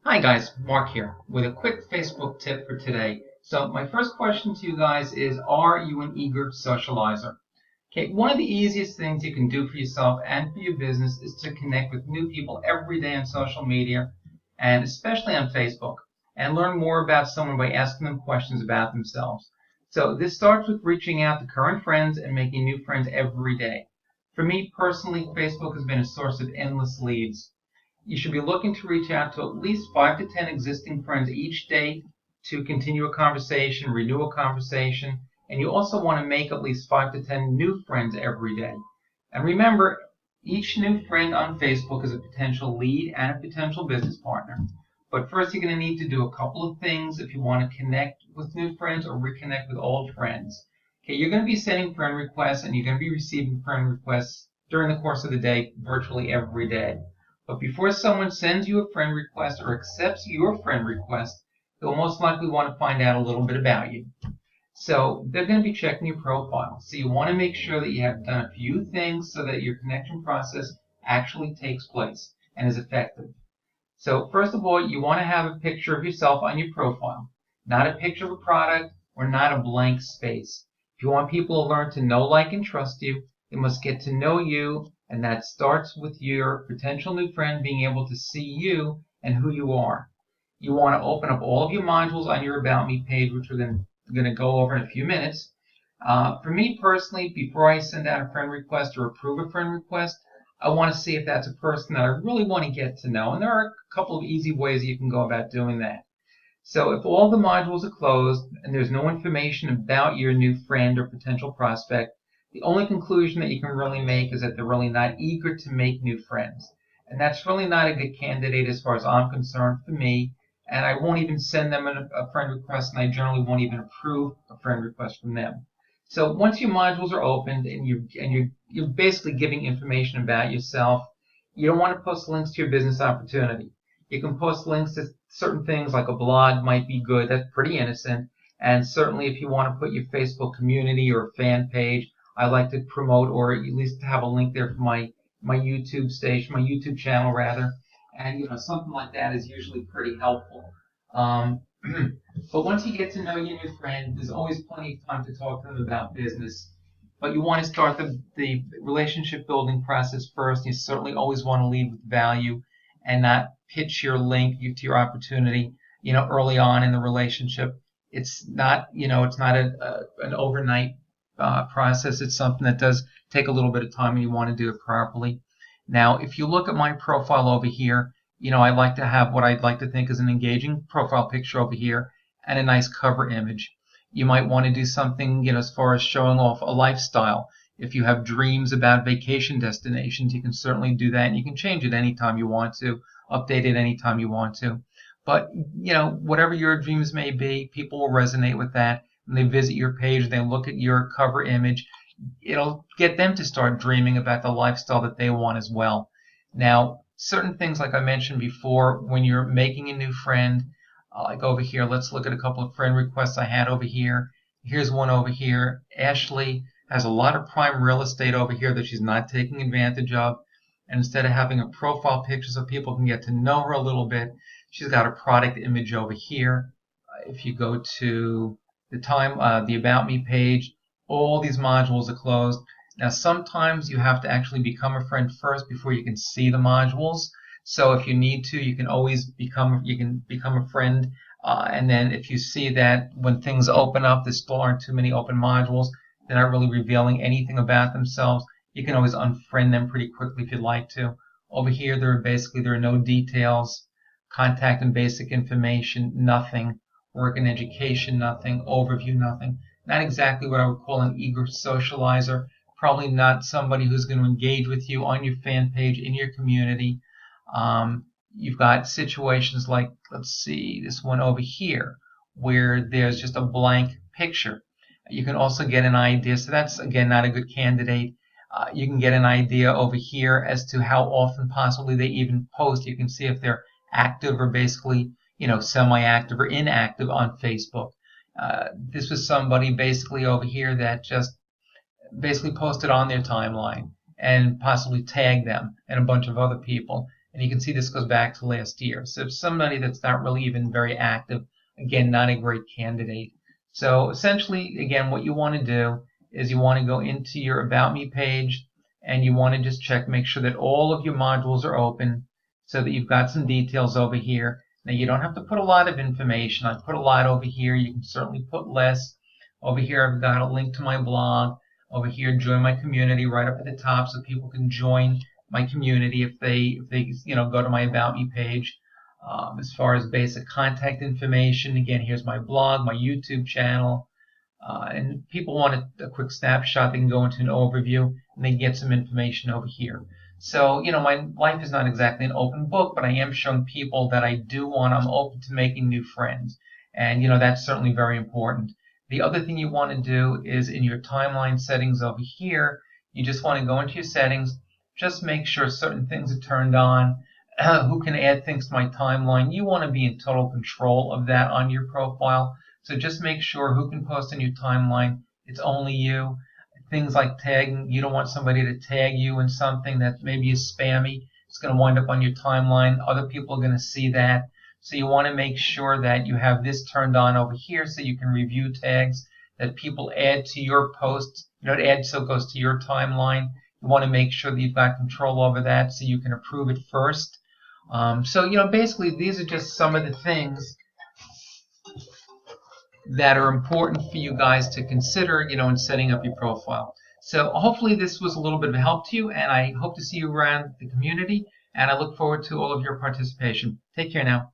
Hi guys, Mark here with a quick Facebook tip for today. So my first question to you guys is, are you an eager socializer? Okay, one of the easiest things you can do for yourself and for your business is to connect with new people every day on social media and especially on Facebook and learn more about someone by asking them questions about themselves. So this starts with reaching out to current friends and making new friends every day. For me personally, Facebook has been a source of endless leads. You should be looking to reach out to at least 5 to 10 existing friends each day to continue a conversation, renew a conversation, and you also want to make at least 5 to 10 new friends every day. And remember, each new friend on Facebook is a potential lead and a potential business partner. But first, you're going to need to do a couple of things if you want to connect with new friends or reconnect with old friends. Okay, you're going to be sending friend requests and you're going to be receiving friend requests during the course of the day, virtually every day. But before someone sends you a friend request or accepts your friend request, they'll most likely want to find out a little bit about you. So they're going to be checking your profile. So you want to make sure that you have done a few things so that your connection process actually takes place and is effective. So first of all, you want to have a picture of yourself on your profile, not a picture of a product or not a blank space. If you want people to learn to know, like, and trust you, they must get to know you, and that starts with your potential new friend being able to see you and who you are. You want to open up all of your modules on your About Me page, which we're going to go over in a few minutes. For me personally, before I send out a friend request or approve a friend request, I want to see if that's a person that I really want to get to know. And there are a couple of easy ways you can go about doing that. So if all the modules are closed and there's no information about your new friend or potential prospect, the only conclusion that you can really make is that they're really not eager to make new friends. And that's really not a good candidate as far as I'm concerned for me. And I won't even send them a friend request, and I generally won't even approve a friend request from them. So once your modules are opened and you're basically giving information about yourself, you don't want to post links to your business opportunity. You can post links to certain things like a blog might be good. That's pretty innocent. And certainly if you want to put your Facebook community or fan page, I like to promote or at least have a link there for my YouTube station, my YouTube channel rather. And something like that is usually pretty helpful. But once you get to know your new friend, there's always plenty of time to talk to them about business. But you want to start the relationship building process first. You certainly always want to lead with value and not pitch your link to your opportunity, early on in the relationship. It's not an overnight process. It's something that does take a little bit of time and you want to do it properly. Now, if you look at my profile over here, I like to have what I'd like to think is an engaging profile picture over here and a nice cover image. You might want to do something, as far as showing off a lifestyle. If you have dreams about vacation destinations, you can certainly do that, and you can change it anytime you want to, update it anytime you want to. But, whatever your dreams may be, people will resonate with that. When they visit your page, they look at your cover image, it'll get them to start dreaming about the lifestyle that they want as well. Now, certain things, like I mentioned before, when you're making a new friend, like over here, let's look at a couple of friend requests I had over here. Here's one over here. Ashley has a lot of prime real estate over here that she's not taking advantage of. And instead of having a profile picture so people can get to know her a little bit, she's got a product image over here. If you go to the About Me page, all these modules are closed. Now, sometimes you have to actually become a friend first before you can see the modules. So if you need to, you can always become a friend. And then if you see that when things open up, there still aren't too many open modules, they're not really revealing anything about themselves, you can always unfriend them pretty quickly if you'd like to. Over here, there are no details, contact and basic information, nothing, work and education, nothing, overview, nothing. Not exactly what I would call an eager socializer. Probably not somebody who's going to engage with you on your fan page, in your community. You've got situations like, let's see, this one over here, where there's just a blank picture. You can also get an idea, so that's, again, not a good candidate. You can get an idea over here as to how often possibly they even post. You can see if they're active or basically, semi-active or inactive on Facebook. This was somebody basically over here that just basically posted on their timeline and possibly tagged them and a bunch of other people. And you can see this goes back to last year. So if somebody that's not really even very active, again, not a great candidate. So essentially, again, what you want to do is you want to go into your About Me page, and you want to just check, make sure that all of your modules are open so that you've got some details over here. Now, you don't have to put a lot of information. I put a lot over here. You can certainly put less. Over here, I've got a link to my blog. Over here, join my community right up at the top so people can join my community if they go to my About Me page. As far as basic contact information, again, here's my blog, my YouTube channel, and people want a quick snapshot. They can go into an overview and they can get some information over here. So, my life is not exactly an open book, but I am showing people that I'm open to making new friends. And, that's certainly very important. The other thing you want to do is in your timeline settings over here, you just want to go into your settings, just make sure certain things are turned on. Who can add things to my timeline? You want to be in total control of that on your profile. So just make sure who can post on your timeline. It's only you. Things like tagging, you don't want somebody to tag you in something that maybe is spammy. It's going to wind up on your timeline. Other people are going to see that. So you want to make sure that you have this turned on over here so you can review tags that people add to your posts. It adds so it goes to your timeline. You want to make sure that you've got control over that so you can approve it first. So, basically, these are just some of the things that are important for you guys to consider, in setting up your profile. So hopefully this was a little bit of help to you, and I hope to see you around the community, and I look forward to all of your participation. Take care now.